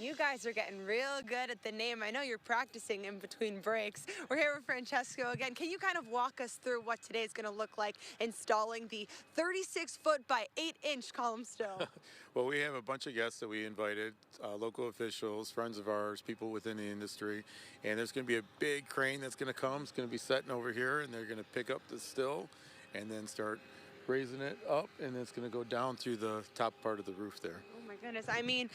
You guys are getting real good at the name. I know you're practicing in between breaks. We're here with Francesco again. Can you kind of walk us through what today is going to look like installing the 36-foot by 8-inch column still? Well, we have a bunch of guests that we invited, local officials, friends of ours, people within the industry, and there's going to be a big crane that's going to come. It's going to be setting over here, and they're going to pick up the still and then start raising it up, and it's going to go down through the top part of the roof there. Oh my goodness. I mean,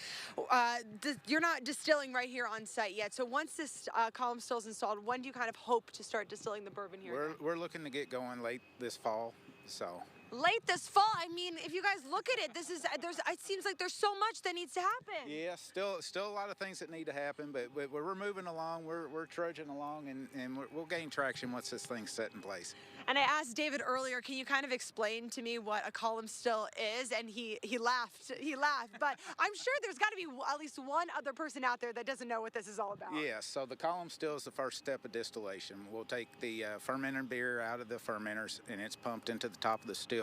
you're not distilling right here on site yet. So once this column still is installed, when do you kind of hope to start distilling the bourbon here? We're looking to get going late this fall, so. Late this fall. I mean, if you guys look at it, it seems like there's so much that needs to happen. Yeah, still a lot of things that need to happen, but we're moving along. We're trudging along, and we'll gain traction once this thing's set in place. And I asked David earlier, can you kind of explain to me what a column still is? And he laughed. He laughed. But I'm sure there's got to be at least one other person out there that doesn't know what this is all about. Yeah, so the column still is the first step of distillation. We'll take the fermented beer out of the fermenters, and it's pumped into the top of the still.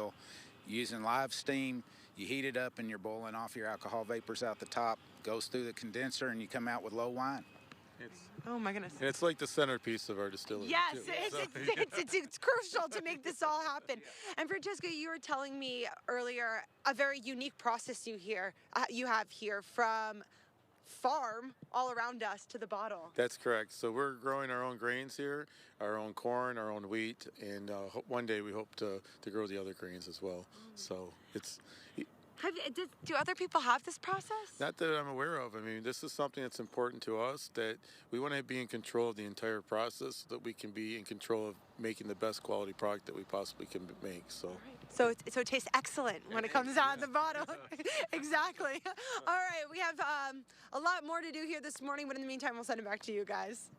Using live steam, you heat it up and you're boiling off your alcohol vapors out the top, goes through the condenser, and you come out with low wine. Oh my goodness. It's like the centerpiece of our distillery. Yes, it's crucial to make this all happen. And Francesco, you were telling me earlier a very unique process you have here from farm all around us to the bottle. That's correct. So we're growing our own grains here, our own corn, our own wheat, and one day we hope to grow the other grains as well. So it's... Do other people have this process? Not that I'm aware of. I mean, this is something that's important to us, that we want to be in control of the entire process, so that we can be in control of making the best quality product that we possibly can make. So, so it tastes excellent when it comes out of the bottle. Exactly. All right, we have a lot more to do here this morning, but in the meantime, we'll send it back to you guys.